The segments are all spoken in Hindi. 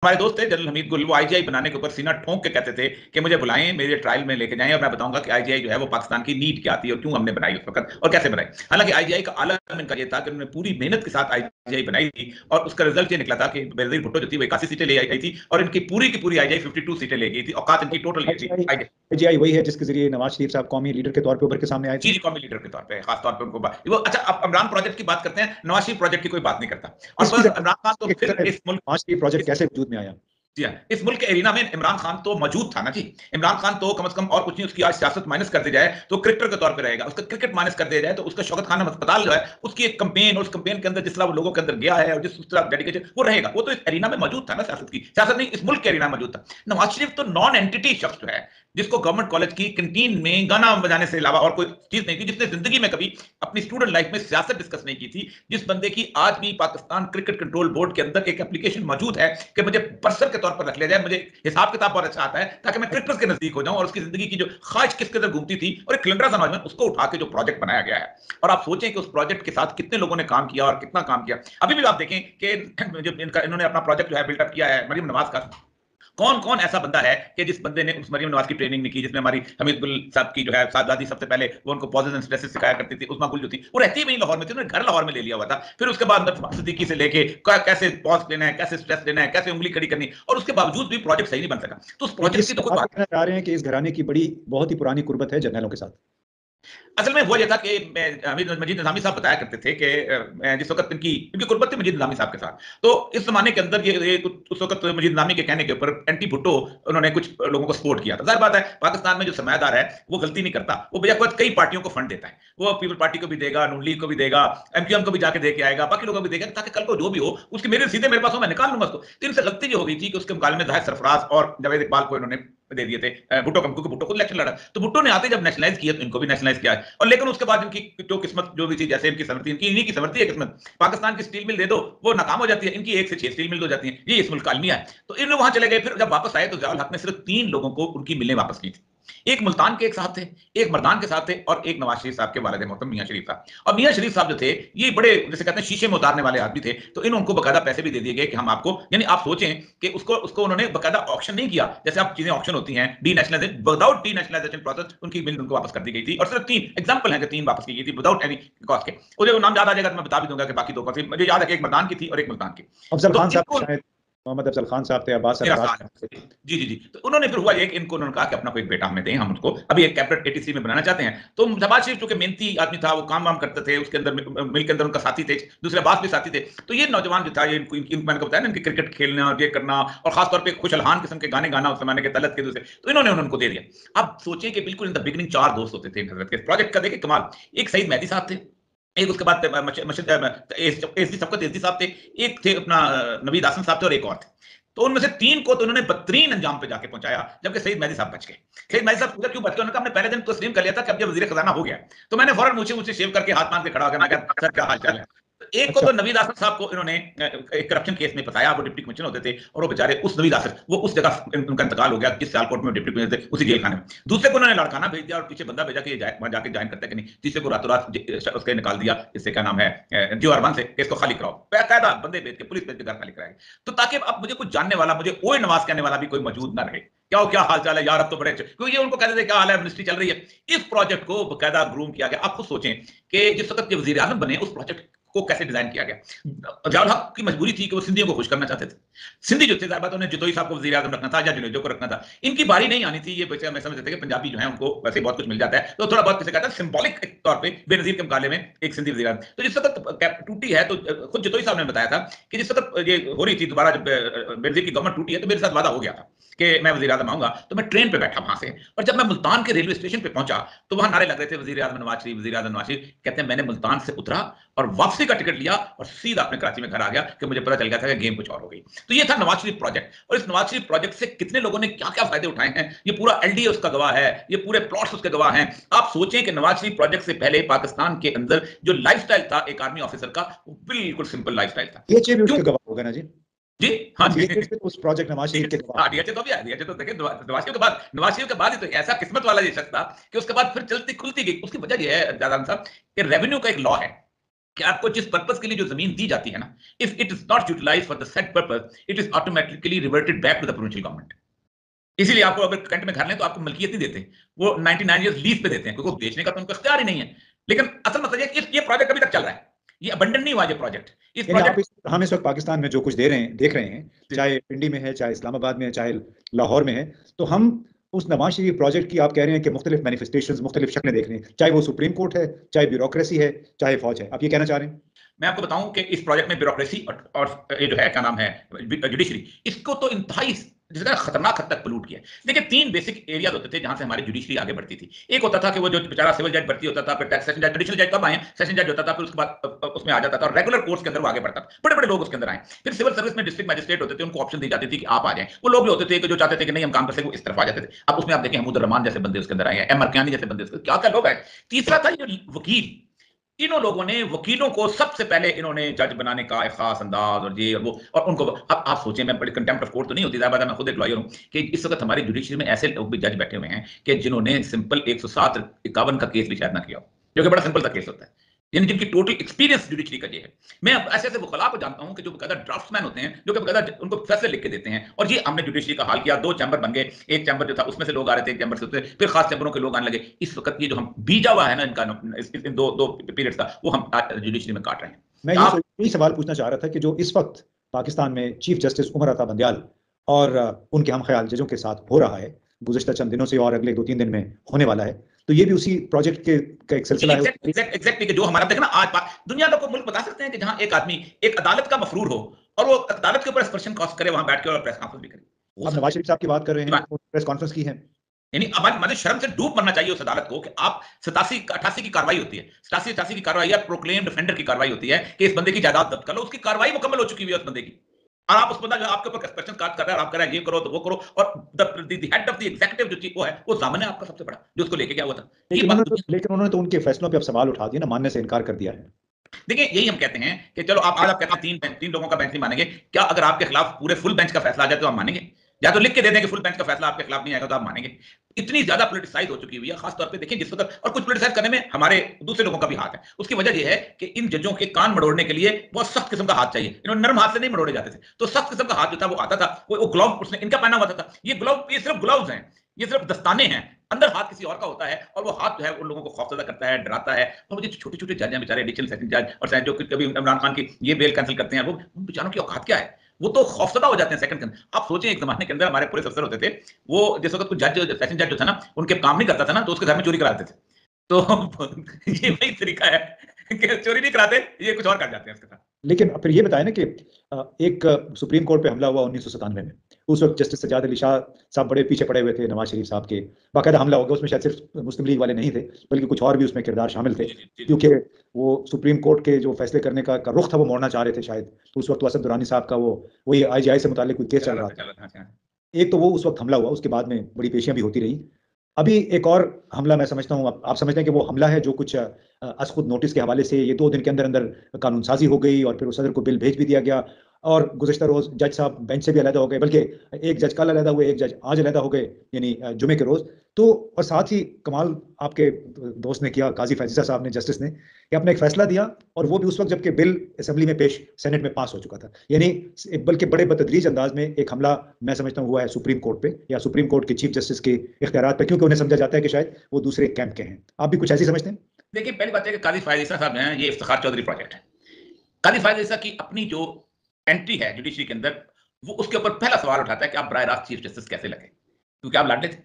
हमारे दोस्त थे जनरल हमीद गुल, वो आईजीआई बनाने के ऊपर सीना ठोंक के कहते थे कि मुझे बुलाएं, मेरे ट्रायल में लेके जाएं और मैं बताऊंगा कि आईजीआई जो है वो पाकिस्तान की नीड क्या थी और क्यों हमने बनाई उस वक्त और कैसे बनाई। हालांकि आईजीआई का आलम इनका ये था कि उन्होंने पूरी मेहनत के साथ आईजीआई बनाई थी और उसका रिजल्ट ये निकला था कि बेनजीर भुट्टो जो थी वो 81 सीटें ले आई थी और इनकी पूरी की पूरी आईजीआई 52 सीटें ले गई थी। औकात इनकी टोटल ये थी। आईजीआई वही है जिसके जरिए नवाज शरीफ साहब कौमी लीडर के तौर पे उभर के सामने आए थे। जी, कौमी लीडर के तौर पे खास तौर पे उनको वो अच्छा, अब इमरान प्रोजेक्ट की बात करते हैं, नवाज शरीफ प्रोजेक्ट की कोई बात नहीं करता। और इमरान खान तो फिर इस मुल्क नवाज शरीफ प्रोजेक्ट कैसे वजूद में आया? जी हाँ, इस मुल्क के एरिना में इमरान खान तो मौजूद था ना जी। इमरान खान तो कम से कम और कुछ नहीं, उसकी आज सियासत माइनस कर दी जाए तो क्रिकेटर के तौर पे रहेगा, उसका क्रिकेट माइनस कर दिया जाए तो उसका शौकत खान अस्पताल जो है उसकी एक कंपेन, और उस कंपेन के अंदर जिस तरह वो लोगों के अंदर गया है और जिस तरह डेडिकेशन वो रहेगा, वो तो इस एरिना में मौजूद था ना, सियासत की सियासत नहीं, इस मुल्क के एरिना में मौजूद था। नवाज शरीफ तो नॉन एंटिटी शख्स जो है, जिसको गवर्नमेंट कॉलेज की कैंटीन में गाना बजाने से अलावा और कोई चीज नहीं थी, जिसने जिंदगी में कभी अपनी स्टूडेंट लाइफ में सियासत डिस्कस नहीं की थी, जिस बंदे की आज भी पाकिस्तान क्रिकेट कंट्रोल बोर्ड के अंदर एक एप्लीकेशन मौजूद है कि मुझे पर्सन के तौर पर रख लिया जाए, मुझे हिसाब किताब बहुत अच्छा आता है ताकि मैं क्रिकेटर्स के नजदीक हो जाऊं, और उसकी जिंदगी की जो ख्वाहिश किस कदर घूमती थी और एक खिलंडरा सा नौजवान, उसको उठा के जो प्रोजेक्ट बनाया गया है। और आप सोचें कि उस प्रोजेक्ट के साथ कितने लोगों ने काम किया और कितना काम किया। अभी भी आप देखें कि इन्होंने अपना प्रोजेक्ट जो है बिल्डअप किया है मरियम नवाज का, कौन कौन ऐसा बंदा है कि जिस बंदे ने उस मरियम नवाज की ट्रेनिंग नहीं की, जिसमें हमारी हमीद गुल साहब की जो है साहबजादी सबसे पहले वो उनको पॉजेस एंड स्ट्रेसेस सिखाया करती थी, उस्मा गुल जो थी वो रहती भी लाहौर में थी, उन्होंने घर लाहौर में ले लिया हुआ था। फिर उसके बाद सिद्दीकी से लेके कैसे पॉज लेना है, कैसे स्ट्रेस लेना है, कैसे उंगली खड़ी करनी, और उसके बावजूद भी प्रोजेक्ट सही नहीं बन सका। तो उस प्रोजेक्ट की तो कोई बात चाह रहे हैं कि इस घराने की बड़ी बहुत ही पुरानी कुर्बत है जर्नलों के साथ। असल में वो ये था कि मजीद निजामी साहब बताया करते थे कि जिस वक्त इनकी इनकी कुर्बत थी मजीद निजामी साहब के साथ, तो इस जमाने के अंदर ये उस वक्त मजीद निजामी के कहने के ऊपर एंटी भुट्टो उन्होंने कुछ लोगों को सपोर्ट किया था। जाहिर बात है पाकिस्तान में जो सरमायादार है वो गलती नहीं करता, वो बेवकूफ कई पार्टियों को फंड देता है, वो पीपल पार्टी को भी देगा, नून लीग को भी देगा, एमक्यूएम को भी जाके देके आएगा, बाकी लोगों को भी देगा, ताकि कल को जो भी हो उसकी मेरे सीधे मेरे पास हो, मैं निकाल लूंगा उसको। तो इनसे गलती जो हो गई थी कि उसके मुकाबले में जाहिर सरफराज और जावेद इकबाल को इन्होंने दे दिए थे भुट्टो को, क्योंकि भुट्टो को इलेक्शन लड़ा, तो भुट्टो ने आते जब नेशनलाइज किया तो इनको भी नेशनलाइज किया है। और लेकिन उसके बाद इनकी जो किस्मत जो भी थी, जैसे इनकी समर्थी, इनकी इन्हीं की समर्थी है किस्मत, पाकिस्तान की स्टील मिल दे दो वो नाकाम हो जाती है, इनकी 1 से 6 स्टील मिल हो जाती है, ये इस मुल्क का अलमिया है। तो इन लोग वहां चले गए, फिर जब वापस आए तो ज़ियाउल हक ने सिर्फ 3 लोगों को उनकी मिलें वापस की थी। एक मुल्तान के एक साहब थे, एक मर्दान के साथ थे, और एक नवाज शरीफ साहब के वालिद मोहतरम मियां शरीफ साहब। और मियां शरीफ साहब जो थे ये बड़े जैसे कहते हैं शीशे में उतारने वाले आदमी थे, तो इन उनको बकायदा पैसे भी दे दिए गए कि हम आपको, यानी आप सोचें कि उसको उन्होंने बकायदा ऑक्शन नहीं किया जैसे आप चीजें ऑक्शन होती हैं, D nationalisation, without D nationalisation process उनकी मिल उनको वापस कर दी गई थी। और सिर्फ 3 एग्जांपल हैं कि 3 वापस की गई थी विदाउट एनी कॉस्ट के। मुझे नाम याद आ जाएगा तो मैं बता भी दूंगा कि बाकी 2 कौन, मुझे याद है कि एक मर्दान की थी और एक मुल्तान की। अफजल खान साहब शायद, मोहम्मद अफजल खान साहब थे, अब्बास जी जी जी। तो उन्होंने फिर हुआ एक, इनको उन्होंने कहा कि अपना कोई बेटा हमें दें, हम उसको अभी एक कैबिनेट 83 में बनाना चाहते हैं। तो नवाज शरीफ चूंकि मेहनती आदमी था, वो काम वाम करते थे, उसके अंदर मिल के अंदर उनका साथी थे, दूसरे अब्बास भी साथी थे। तो ये नौजवान जो था, ये मैंने बताया ना, इनके क्रिकेट खेलना और ये करना, और खासतौर पर खुश अलहान किस्म के गाने गाना उस जमाने के तलत के दूसरे, तो इन्होंने उनको दे दिया। अब सोचिए कि बिल्कुल इन द बिगिनिंग 4 दोस्त होते थे हजरत के प्रोजेक्ट का, देखिए कमाल। एक सईद मेहदी साहब थे, एक उसके बाद एसडी शफकत एसडी साहब थे, एक थे अपना नवीद आसन साहब थे, और एक और थे। तो उनमें से 3 को तो उन्होंने बदतरीन अंजाम पे जाके पहुंचाया, जबकि सईद मेहदी साहब बच गए। सईद मेहदी साहब क्यों बच गए? उन्होंने कहा हमने पहले दिन तस्लीम कर लिया था कि अब जब वजीर खजाना हो गया, तो मैंने फौरन मुझे शेव करके हाथ मान के खड़ा हो गया, मैं कहा सर क्या हाल चाल है। तो एक को तो नवीद आसफ साहब को इन्होंने एक करप्शन केस में फंसाया, वो डिप्टी कमिश्नर होते थे, और वो बेचारे उस नवीद आसफ वो उस जगह उनका इंतकाल हो गया जिस सियालकोट में डिप्टी कमिश्नर थे, उसी जेल खाने में। दूसरे को उन्होंने लड़काना भेज दिया और पीछे बंदा भेजा कि वहां जाके ज्वाइन करता है कि नहीं। तीसरे को रातों रात उसके निकाल दिया, इससे क्या नाम है जियो अरमान से, केस को खाली कराओ, बाकायदा बंदे भेज के, पुलिस भेज के घर खाली कराएंगे। तो ताकि अब मुझे कुछ जानने वाला, मुझे ओए नवाज कहने वाला भी कोई मौजूद ना रहे, क्या हाल चाल है यार, अब तो बड़े अच्छे, क्योंकि ये उनको कहते थे क्या हाल है, मिनिस्ट्री चल रही है। इस प्रोजेक्ट को बकायदा ग्रूम किया गया। आप खुद सोचें कि जिस वक्त के वजीर आजम बने, उस प्रोजेक्ट को कैसे डिजाइन किया गया। ज़ियाउल हक की मजबूरी थी कि वो सिंधियों को खुश करना चाहते थे। सिंधी जो थे, ज़ाहिर बात उन्हें जतोई साहब को वजीर आजम रखना था या जुनेजो को रखना था, इनकी बारी नहीं आनी थी। ये वैसे हमें समझते थे कि पंजाबी जो है उनको वैसे बहुत कुछ मिल जाता है, तो थोड़ा बहुत किसे कहता है सिंबॉलिक तौर पे बेनजीर के मुकाबले में एक सिंधी वजीर आजम। तो जिस वक्त टूटी है, तो खुद जतोई साहब ने बताया था कि जिस वक्त ये हो रही थी दोबारा, जब बेनजीर की गवर्नमेंट टूटी है, तो मेरे साथ वादा हो गया था कि मैं वजीर आजम आऊंगा। तो मैं ट्रेन पे बैठा वहां से, और जब मैं मुल्तान के रेलवे स्टेशन पे पहुंचा तो वहां नारे लग रहे थे वजीर आजम नवाज शरीफ, वजीर आजम नवाज शरीफ। कहते हैं मैंने मुल्तान से उतरा और वापसी का टिकट लिया और सीधा अपने कराची में घर आ गया कि मुझे पता चल गया था कि गेम कुछ और हो गई। तो ये था नवाज शरीफ प्रोजेक्ट, और इस नवाज शरीफ प्रोजेक्ट से कितने लोगों ने क्या क्या फायदे उठाए हैं, ये पूरा एलडीए उसका गवाह है, ये पूरे प्लॉट्स उसके गवाह हैं। आप सोचें कि नवाज शरीफ प्रोजेक्ट से पहले पाकिस्तान के अंदर जो लाइफस्टाइल था एक आर्मी ऑफिसर का, वो बिल्कुल सिंपल लाइफस्टाइल था। ये भी उसका गवाह होगा ना जी? जी हाँ जी, उस प्रोजेक्ट नवाज शरीफ के हाँ डीएचए तो भी आ डीएचए तो देखिए नवाज शरीफ के बाद ही तो ऐसा किस्मत वाला ये शख्स था कि उसके बाद फिर चलती खुलती गई। उसकी वजह ये है जादान साहब कि रेवेन्यू का एक लॉ है कि आपको जिस पर्पस के लिए जो जमीन दी जाती है ना, if it is not utilised for the set purpose, it is automatically reverted back to the provincial government. इसीलिए आपको अगर कैंट में घर लें तो आपको मलकियत नहीं देते, वो 99 ईयर्स लीज पे देते हैं, क्योंकि बेचने का तो उनका इख्तियार ही नहीं है। लेकिन असल मतलब ये प्रोजेक्ट अभी तक चल रहा है, ये अबंडन नहीं हुआ ये प्रोजेक्ट। इस प्रोजेक्ट हम इस वक्त पाकिस्तान में जो कुछ देख रहे हैं, चाहे पिंडी में है, चाहे इस्लामाबाद में है, चाहे लाहौर में है, तो हम उस नवाज शरीफ प्रोजेक्ट की आप कह रहे हैं कि मुख्तलिफ मैनिफेस्टेशंस, मुख्तलिफ शक्लें देख रहे हैं, चाहे वो सुप्रीम कोर्ट है, चाहे ब्यूरोक्रेसी है, चाहे फौज है। आप ये कहना चाह रहे हैं? मैं आपको बताऊं कि इस प्रोजेक्ट में ब्यूरोक्रेसी और ये जो है क्या नाम है जुडिशरी, इसको तो इंतहाई जिसका खतरनाक हद तक पोल्यूट किया। देखिए 3 बेसिक एरियाज होते थे जहां से हमारी जुडिशरी आगे बढ़ती थी। एक होता था कि वो जो बेचारा सिविल जज भर्ती होता था, फिर सेशन जज, एडिशनल जज कब आए, सेशन जज होता था, फिर उसके बाद उसमें आ जाता था और रेगुलर कोर्स के अंदर वो आगे बढ़ता था, बड़े बड़े लोग उसके अंदर आए। फिर सिविल सर्विस में डिस्ट्रिक्ट मजिस्ट्रेट होते थे, उनको ऑप्शन दी जाती थी कि आप आ जाएं। वो लोग भी होते थे कि जो चाहते थे कि नहीं हम काम कर सके, वो इस तरफ आ जाते थे। अब उसमें आप देखें महमूद रहमान जैसे बंदे उसके अंदर आए हैं, एम अरकानी जैसे बंदे उसके, क्या क्या लोग आए। तीसरा था ये वकील, इन्हों लोगों ने वकीलों को सबसे पहले इन्होंने जज बनाने का एक खास अंदाज और ये और वो, और उनको अब आप सोचें, मैं बड़ी कंटेम्प्ट ऑफ कोर्ट तो नहीं होती, ज्यादा मैं खुद एक लॉयर हूं, कि इस वक्त हमारी जुडिशरी में ऐसे लोग भी जज बैठे हुए हैं कि जिन्होंने सिंपल 107-51 का केस भी शायद ना किया हो, जो कि बड़ा सिंपल सा केस होता है, यानी जिनकी टोटल एक्सपीरियंस जुडिशरी का ये है। मैं ऐसे ऐसे वकला को जानता हूं कि जो बकायदा ड्राफ्ट्समैन होते हैं, जो कि बकायदा उनको फैसले लिख के देते हैं। और ये हमने जुडिशरी का हाल किया, 2 चैम्बर बन गए, एक चैम्बर जो था उसमें से लोग आ रहे थे, एक चैम्बर से होते, फिर खास चैम्बरों के लोग आने लगे। इस वक्त ये जो हम बीजा हुआ है ना इनका, इन दो पीरियड्स का, वो हम जुडिशरी में काट रहे हैं। मैं यही सवाल पूछना चाह रहा था कि जो इस वक्त पाकिस्तान में चीफ जस्टिस उमर अता बंदियाल और उनके हम ख्याल जजों के साथ हो रहा है गुज़िश्ता चंद दिनों से और अगले 2-3 दिन में होने वाला है, तो ये भी उसी प्रोजेक्ट के का एक सिलसिला है। एग्जैक्टली कि जो हमारा देखना आज दुनिया को मुल्क बता सकते हैं कि जहां एक आदमी एक अदालत का मफरूर हो और वो अदालत के ऊपर एक्सप्रेशन कॉस्ट करे, वहां बैठ के और प्रेस कॉन्फ्रेंस भी करे। आप नवाज शरीफ साहब की बात कर रहे हैं, प्रेस कॉन्फ्रेंस की है, यानी हमारे शर्म से डूब मरना चाहिए उस अदालत को कि आप 87-88 की कार्रवाई होती है, 87-88 की कार्रवाई है, प्रोक्लेम्ड डिफेंडर की कार्रवाई होती है कि इस बंदे की जायदाद जब्त कर लो, उसकी कार्रवाई मुकम्मल हो चुकी है उस बंदे की, और आप उस बंदा जो आपके ऊपर एक्सप्रेशन काट कर रहा है, आप कर रहे हैं ये करो तो वो करो, और the head of the executive जो चीज वो है, वो जामन है आपका सबसे बड़ा, जो उसको लेके गया हुआ था। लेकिन उन्होंने तो उनके फैसलों पे अब सवाल उठा दिया ना, मानने से इनकार कर दिया है। देखिए यही हम कहते हैं कि चलो आप आज आप कहते हैं तीन लोगों का बेंच नहीं मानेंगे, क्या अगर आपके खिलाफ पूरे फुल बेंच का फैसला आ जाए तो आप मानेंगे? या तो लिख के दे दें कि फुल बेंच का फैसला आपके खिलाफ नहीं आएगा तो आप मानेंगे? इतनी ज्यादा पॉलिटिसाइज हो चुकी हुई है, खास तौर पे देखिए जिस वक्त, और कुछ पॉलिटिसाइज करने में हमारे दूसरे लोगों का भी हाथ है। उसकी वजह यह है कि इन जजों के कान मरोड़ने के लिए बहुत सख्त किस्म का हाथ चाहिए, इन्होंने नरम हाथ से नहीं मरोड़े जाते थे, तो सख्त किस्म का हाथ जो था वो आता था, वो ग्लव उसने इनका पहना हुआ था। ये सिर्फ ग्लव्स हैं, ये सिर्फ दस्ताने हैं, अंदर हाथ किसी और का होता है, और वो हाथ जो है उन लोगों को खौफजदा करता है, डराता है। और मुझे छोटे छोटे जज हैं बेचारे, एडिशनल सेशन जज और जो कभी इमरान खान की ये बेल कैंसिल करते हैं, वो उन बेचारों की औकात क्या है, वो तो खौफजदा हो जाते हैं सेकंड के अंदर। आप सोचें एक जमाने के अंदर हमारे पुलिस अफसर होते थे, वो जिस वक्त जज सेशन जज जो था ना, उनके काम नहीं करता था ना, तो उसके घर में चोरी करा देते थे। तो ये वही तरीका है कि चोरी नहीं कराते, ये कुछ और कर जाते हैं उसके साथ। लेकिन फिर ये बताया ना कि एक सुप्रीम कोर्ट पे हमला हुआ 1997 में, उस वक्त जस्टिस सज्जाद अली शाह साहब बड़े पीछे पड़े हुए थे नवाज शरीफ साहब के, बाकायदा हमला हो गया, उसमें शायद सिर्फ मुस्लिम लीग वाले नहीं थे बल्कि कुछ और भी उसमें किरदार शामिल थे, क्योंकि वो सुप्रीम कोर्ट के जो फैसले करने का रुख था वो मोड़ना चाह रहे थे शायद। तो उस वक्त असद दुरानी साहब का वो वही IGI से मुतालिक कोई केस चल रहा था। एक तो वो उस वक्त हमला हुआ, उसके बाद में बड़ी पेशियां भी होती रही। अभी एक और हमला मैं समझता हूँ, आप समझते हैं कि वो हमला है जो कुछ खुद नोटिस के हवाले से ये 2 दिन के अंदर अंदर कानून साजी हो गई और फिर उस सदर को बिल भेज भी दिया गया, और गुज़श्ता रोज जज साहब बेंच से भी अलहदा हो गए, बल्कि एक जज कल अलहदा हुए, एक जज आज अलहदा हो गए, यानी जुमे के रोज। तो और साथ ही कमाल आपके दोस्त ने किया, काजी फैज़िसा साहब ने, जस्टिस ने, कि आपने एक फैसला दिया, और वो भी उस वक्त जबकि बिल असेंबली में पेश, सेनेट में पास हो चुका था। यानी बल्कि बड़े बतदरीज अंदाज में एक हमला मैं समझता हूँ हुआ है सुप्रीम कोर्ट पे, या सुप्रीम कोर्ट के चीफ जस्टिस के इख्तियारात पे, क्योंकि उन्हें समझा जाता है कि शायद वो दूसरे कैंप के हैं। आप भी कुछ ऐसी समझते हैं? देखिए पहली बात है कि काजी फैज़िसा साहब हैं, ये इफ्तिखार चौधरी प्रोजेक्ट है। काजी फैज़िसा की अपनी जो एंट्री है जुडिशरी के अंदर, वो उसके ऊपर पहला सवाल उठाता है कि आप बराह रास्त चीफ जस्टिस कैसे लगे, क्योंकि आप लाडले थे।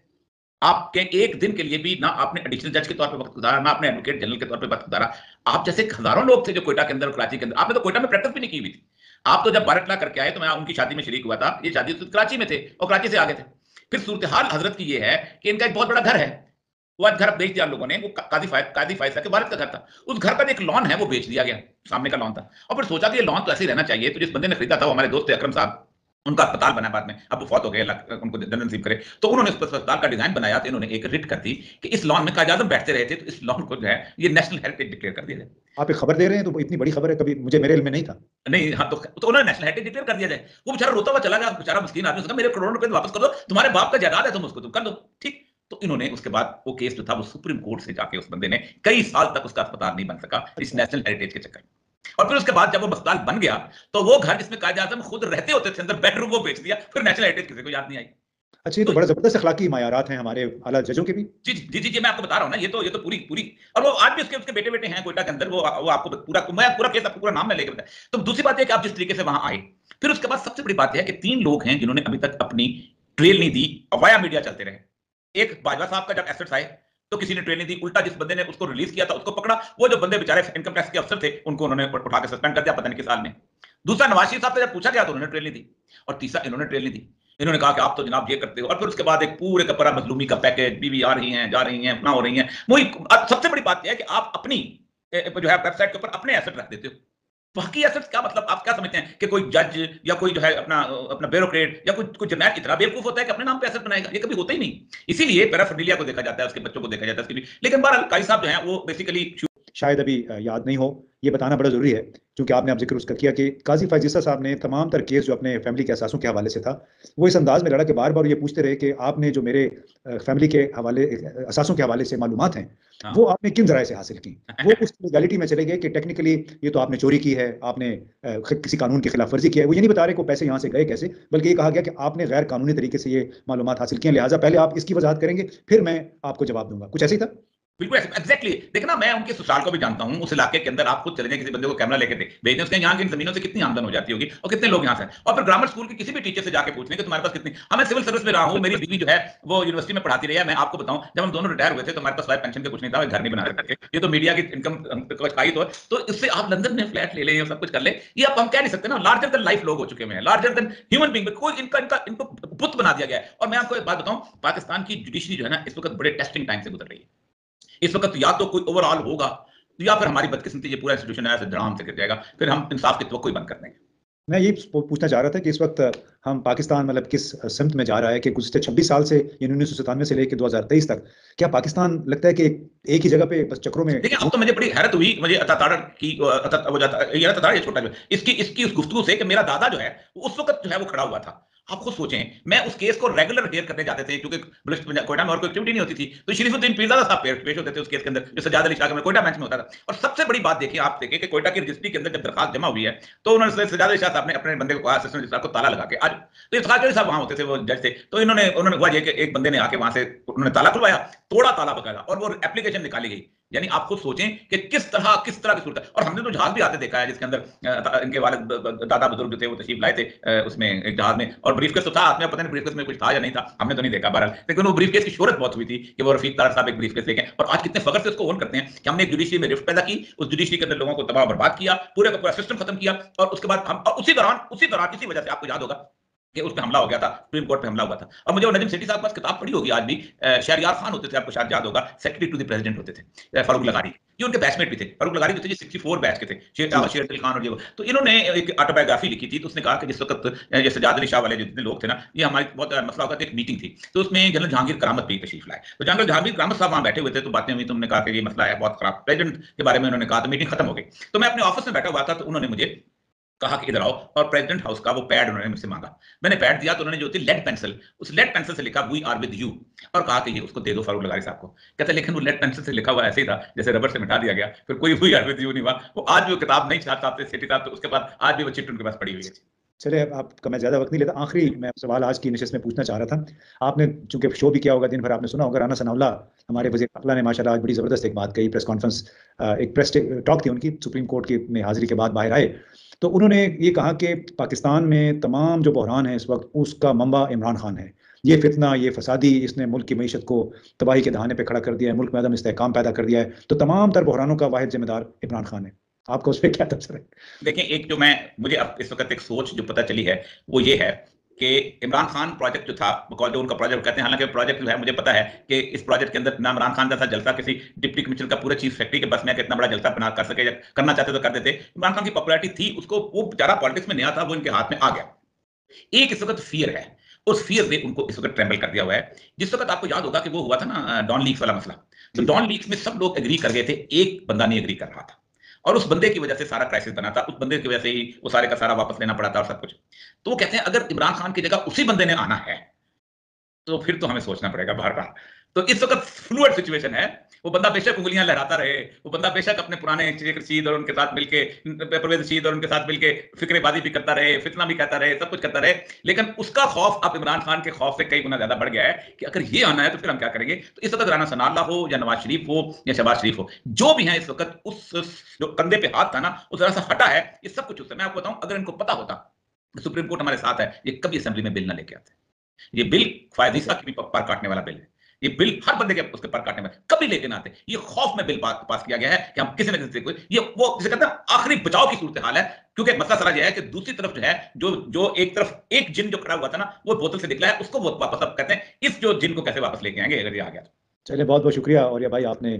आपके एक दिन के लिए भी ना आपने एडिशनल जज के तौर पे वक्त गुजारा, ना आपने एडवोकेट जनरल के तौर पे वक्त गुजारा। आप जैसे हजारों लोग थे जो कोयटा के अंदर, कराची के अंदर, आपने तो कोयटा में प्रैक्टिस भी नहीं की हुई थी। आप तो जब बारटला करके आए तो मैं उनकी शादी में शरीक हुआ था, ये शादी तो कराची में थे और कराची से आ गए थे। फिर सूरत हाल हजरत की ये है कि इनका एक बहुत बड़ा घर है, वो आज घर बेच दिया लोगों ने, वो कादी फैज़िसा के वालिद का घर था, उस घर का एक लॉन है वो बेच दिया गया, सामने का लॉन था। और फिर सोचा कि ये लॉन तो ऐसे ही रहना चाहिए, तो जिस बंदे ने खरीदा था वो हमारे दोस्त थे अकरम साहब, उनका अस्पताल बना बाद में, अब वो फौत हो गए, उनको जन्नत नसीब करे। तो उन्होंने उस अस्पताल का डिजाइन बनाया, तो इन्होंने एक रिट कर दी कि इस लॉन में कायद-ए-आज़म बैठते रहे थे, तो इस लॉन को जो है ये नेशनल हेरिटेज डिक्लेयर कर दिया जाए। आप एक खबर दे रहे हैं, तो इतनी बड़ी खबर है, कभी मेरे इल्म में नहीं था। नहीं, हाँ, तो उन्होंने नेशनल हेरिटेज डिक्लेयर कर दिया जाए। वो बेचारा रोता हुआ चला गया, बेचारा मिस्कीन आदमी, उसने कहा मेरे करोड़ों रुपए वापस कर दो, तुम्हारे बाप का जायदाद है, तुम उसको तुम कर दो, ठीक। तो इन्होंने उसके बाद वो केस जो था वो सुप्रीम कोर्ट से जाके उस बंदे ने कई साल तक उसका अस्पताल नहीं बन सका, इस नेशनल हेरिटेज के चक्कर में। और फिर उसके बाद जब वो अस्पताल बन गया तो वो घर जिसमें कायदे आजम खुद रहते होते थे अंदर बेडरूम वो बेच दिया, फिर नेशनल हेरिटेज किसी को याद नहीं आई। अच्छा, ये तो तो बड़ा जबरदस्त अखलाकी मायारात हैं हमारे आला जजों के भी। जी जी जी जी, मैं आपको बता रहा हूँ ना, ये तो पूरी पूरी, और वो आज भी उसके उसके बेटे बेटे हैं कोयटा के अंदर, वो आपको पूरा, मैं पूरा केस आपको पूरा नाम में लेके बताया। तो दूसरी बात है कि आप जिस तरीके से वहां आए, फिर उसके बाद सबसे बड़ी बात यह है कि 3 लोग हैं जिन्होंने अभी तक अपनी ट्रेल नहीं दी, वाया मीडिया चलते रहे। एक बाजवा साहब का जब एसेट्स आए तो किसी ने ट्रेल नहीं दी, उल्टा जिस बंदे ने उसको रिलीज किया था उसको पकड़ा, वो जो बंदे बेचारे इनकम टैक्स के अफसर थे उनको उन्होंने उठा के सस्पेंड कर दिया, पता नहीं किस साल में। दूसरा नवाज शरीफ साहब से जब पूछा गया तो उन्होंने ट्रेल नहीं दी, और तीसरा इन्होंने ट्रेल नहीं दी। इन्होंने कहा कि आप तो जनाब ये करते हो, और फिर उसके बाद एक पूरे का पूरा मजलूमी का पैकेज, बीवी आ रही हैं, जा रही हैं, अपना हो रही हैं। वही सबसे बड़ी बात यह है कि आप अपनी जो है वेबसाइट के ऊपर अपने एसेट रख देते हो। बाकी एसेट्स क्या मतलब, आप क्या समझते हैं कि कोई जज या कोई जो है अपना अपना ब्यूरोक्रेट या कोई जर्नैल इतना बेवकूफ होता है कि अपने नाम पे एसेट बनाएगा? ये कभी होता ही नहीं। इसीलिए पैराफर्डिलिया को देखा जाता है, उसके बच्चों को देखा जाता है उसकी भी। लेकिन बहरहाल काई साहब जो है वो बेसिकली शायद अभी याद नहीं हो, ये बताना बड़ा ज़रूरी है, क्योंकि आपने अब जिक्र उसका किया कि काजी फायजीसा साहब ने तमाम तर केस जो अपने फैमिली के असासों के हवाले से था, वो इस अंदाज में लड़ा कि बार बार ये पूछते रहे कि आपने जो मेरे फैमिली के हवाले असासों के हवाले से मालूमात हैं, वो आपने किन जराए से हासिल की। वो उस लीगलिटी में चले गए कि टेक्निकली ये तो आपने चोरी की है, आपने किसी कानून की खिलाफ वर्जी की है। वो ये नहीं बता रहे कि पैसे यहाँ से गए कैसे, बल्कि ये कहा गया कि आपने गैर कानूनी तरीके से ये मालूमात हासिल किए, लिहाजा पहले आप इसकी वजाहत करेंगे, फिर मैं आपको जवाब दूंगा। कुछ ऐसे ही था। बिल्कुल एग्जैक्टली। देखना, मैं उनके ससुराल को भी जानता हूं, उस इलाके के अंदर आप खुद चले जाएं, किसी बंदे को कैमरा लेके भेज दें, उसके यहाँ की जमीनों से कितनी आमदन हो जाती होगी और कितने लोग यहाँ से। और फिर ग्रामर स्कूल के किसी भी टीचर से जाके पूछ लें कि तुम्हारे पास कितनी। मैं सिविल सर्विस में रहा हूँ, मेरी बीवी जो है वो यूनिवर्सिटी में पढ़ाती रही है। मैं आपको बताऊं, जब हम दोनों रिटायर हुए थे तो हमारे पास पेंशन के कुछ नहीं था, घर नहीं बना सकते। ये तो मीडिया की इनकम का ही तो इससे आप लंदन में फ्लैट ले लें, सब कुछ कर ले, ये आप हम कह नहीं सकते ना। लार्जर देन लाइफ लोग हो चुके हैं, लार्जर देन ह्यूमन बीइंग, कोई इनको बुत बना दिया गया है। और मैं आपको एक बात बताऊं, पाकिस्तान की जुडिशरी जो है ना इस वक्त बड़े टेस्टिंग टाइम से गुजर रही है। इस वक्त या तो कोई ओवरऑल होगा, या फिर हमारी बदकिस्मती ये पूरा इंस्टीट्यूशन ऐसे धड़ाम से गिर जाएगा, फिर हम इंसाफ की तवक्को ही बंद कर देंगे। मैं ये पूछना चाह रहा था कि इस वक्त हम पाकिस्तान मतलब किस सिमत में जा रहा है कि गुज़श्ते 26 साल से, यानी 1997 से लेकर 2023 तक, क्या पाकिस्तान लगता है कि एक ही जगह पे बस चक्रों में। देखिए, अब तो मुझे बड़ी हैरत हुई, मुझे अताताड़ की वो जाता ये अताताड़, ये छोटा जो इसकी उस गुफ्तगू से कि मेरा दादा जो है उस वक्त जो है वो खड़ा हुआ था। आप खुद सोचें, मैं उस केस को रेगुलर हेयर करने जाते थे, क्योंकि कोयटा में और कोई एक्टिविटी नहीं होती थी, तो शरीफुद्दीन पीरजादा साहब पेश होते थे उस केस के अंदर, जो सज्जाद अली शाह में कोयटा बेंच में होता था। और सबसे बड़ी बात देखिए, आप देखिए कि कोयटा की रजिस्ट्री के अंदर जब दरखास्त जमा हुई है तो उन्होंने सज्जाद अली शाह साहब ने अपने बंदे को कहा, असिस्टेंट रजिस्ट्रार को, ताला लगा के आज। तो इफ्तार अली साहब वहां होते थे, वो जज थे, तो इन्होंने हुआ ये कि एक बंदे ने आके वहां से उन्होंने ताला खुलवाया, तोड़ा ताला बकायदा, और वो एप्लीकेशन निकाली गई। यानी आप खुद सोचें कि किस तरह की सूरत है। और हमने तो जहाज भी आते देखा है जिसके अंदर इनके वालिद दादा बुजुर्ग जो थे वो तशरीफ लाए थे उसमें एक जहाज में, और ब्रीफकेस तो था हाथ में, पता नहीं ब्रीफकेस में कुछ था या नहीं था, हमने तो नहीं देखा बहरहाल। लेकिन वो ब्रीफकेस की शोहरत बहुत हुई थी कि वो रफीक तारड़ साहब एक ब्रीफकेस लेके, और आज कितने फख्र से उसको ओन करते हैं कि हमने एक जुडिशरी में रिफ्ट पैदा की, उस जुडिशरी के अंदर लोगों को तबाह बर्बाद किया, पूरे का पूरा सिस्टम खत्म किया। और उसके बाद हम उसी दौरान इसी वजह से आपको याद होगा कि उस पे हमला हो गया था, सुप्रीम कोर्ट पे हमला हुआ था। और मुझे वो नजीम सेठी साहब के पास किताब पढ़ी होगी आज भी, शहरयार खान होते थे, आपको शायद याद होगा, सेक्रेटरी टू द प्रेसिडेंट होते थे, फारूक लगारी, ये उनके बैचमेट भी थे। फारूक लगारी जो थे 64 बैच के थे, शेर अली खान और ये। तो इन्होंने एक ऑटोबायोग्राफी लिखी थी, तो उसने कहा कि जिस वक्त ये सज्जाद अली शाह वाले जितने लोग थे ना, ये हमारी बहुत मसला होगा, एक मीटिंग थी, तो उसमें जनरल जहांगीर करामत भी तशरीफ लाए। तो जनरल जहांगीर करामत साहब वहां बैठे हुए थे, तो बातें हुई, तो उन्होंने कहा कि ये मसला है बहुत खराब, प्रेसिडेंट के बारे में उन्होंने कहा, तो मीटिंग खत्म हो गई। तो मैं अपने ऑफिस में बैठा हुआ था, तो उन्होंने मुझे कहा कि इधर आओ, और प्रेसिडेंट हाउस का वो पैड उन्होंने मुझसे मांगा। मैंने पैड दिया, तो उन्होंने जो थी लेड पेंसिल, उस लेड पेंसिल से लिखा वी आर विद यू, और कहा कि ये उसको दे दो फारूक लगारी साहब को। कहते लेकिन वो लेड पेंसिल से लिखा हुआ ऐसे ही था जैसे रबर से मिटा दिया गया, फिर कोई वी आर विद यू नहीं हुआ। वो आज भी वो किताब नहीं छाप सेठी साहब, तो उसके बाद आज भी वो चिट्ठी उनके पास पड़ी हुई है। चले, आपका मैं ज़्यादा वक्त नहीं लेता, आखिरी मैं सवाल आज की नशिस्त में पूछना चाह रहा था। आपने चूंकि शो भी किया होगा दिन भर, आपने सुना होगा राना सनाउल्लाह हमारे वज़ीर दाखिला ने माशाल्लाह आज बड़ी ज़बरदस्त एक बात कही, प्रेस कॉन्फ्रेंस, एक प्रेस टॉक थी उनकी, सुप्रीम कोर्ट की में हाजिरी के बाद बाहर आए, तो उन्होंने ये कहा कि पाकिस्तान में तमाम जो बहरान है इस वक्त, उसका मंबा इमरान खान है। ये फितना, ये फसादी, इसने मुल्क की मीशत को तबाही के दहाने पे खड़ा कर दिया है, मुल्क में अदम इस्तेहकाम पैदा कर दिया है, तो तमाम तर बहरानों का वाहिद जिम्मेदार इमरान खान है। आपका उस पर क्या तबसरा है? देखिए, एक जो मुझे अब इस वक्त एक सोच जो पता चली है वो ये है कि इमरान खान प्रोजेक्ट जो था, जो उनका प्रोजेक्ट कहते हैं, हालांकि प्रोजेक्ट जो है मुझे पता है कि इस प्रोजेक्ट के अंदर ना इमरान खान जैसा जलसा किसी डिप्टी कमिश्नर का पूरे चीफ सेक्रेटरी के बस में कितना बड़ा जलसा बना कर सके, या करना चाहते तो कर देते। इमरान खान की पॉपुलैरिटी थी, उसको वो बेचारा पॉलिटिक्स में नया था, वो इनके हाथ में आ गया। एक इस वक्त फियर है, उस फियर ने उनको इस वक्त ट्रेम्बल कर दिया हुआ है। जिस वक्त आपको याद होगा कि वो हुआ था ना डॉन लीक्स वाला मसला, तो डॉन लीक्स में सब लोग एग्री कर गए थे, एक बंदा नहीं एग्री कर रहा था, और उस बंदे की वजह से सारा क्राइसिस बना था, उस बंदे की वजह से ही वो सारे का सारा वापस लेना पड़ा था और सब कुछ। तो वो कहते हैं अगर इमरान खान की जगह उसी बंदे ने आना है तो फिर तो हमें सोचना पड़ेगा बार-बार। तो इस वक़्त फ्लूइड सिचुएशन है। वो बंदा बेशक उँगलियाँ लहराता रहे, वो बंदा बेशक अपने पुराने शेख रशीद और उनके साथ मिलके परवेज़ रशीद और उनके साथ मिलके फ़िक्रेबाज़ी भी करता रहे, फितना भी कहता रहे, सब कुछ करता रहे। लेकिन उसका खौफ अब इमरान खान के खौफ से कई गुना ज़्यादा बढ़ गया है कि अगर ये आना है तो फिर हम क्या करेंगे? तो इस वक़्त राना सनाउल्लाह हो या नवाज़ शरीफ हो या शहबाज़ शरीफ हो, जो भी हैं इस वक़्त उस जो कंधे पे हाथ था ना, वो ज़रा-सा हटा है। ये सब कुछ उससे मैं आपको बताऊँ, अगर इनको पता होता कि सुप्रीम कोर्ट हमारे साथ है, ये कभी असेंबली में बिल ना लेके आते। ये बिल फ़ायद ईसा ओके। के भी पर काटने वाला बिल है। ये बिल हर बंदे के उसके पर काटने वाला, कभी लेके ना आते। ये खौफ में बिल पास किया गया है कि हम किसी न किसी से कोई ये वो जिसे कहते हैं आखिरी बचाव की सूरत-ए-हाल है, क्योंकि मसला सारा ये है कि दूसरी तरफ जो है, जो जो एक तरफ एक जिन जो खड़ा हुआ था ना, वो बोतल से निकला है, उसको वो वापस अब कहते हैं, इस जो जिन को कैसे वापस लेके आएँगे अगर ये आ गया तो। चलिए बहुत-बहुत शुक्रिया और ये भाई आपने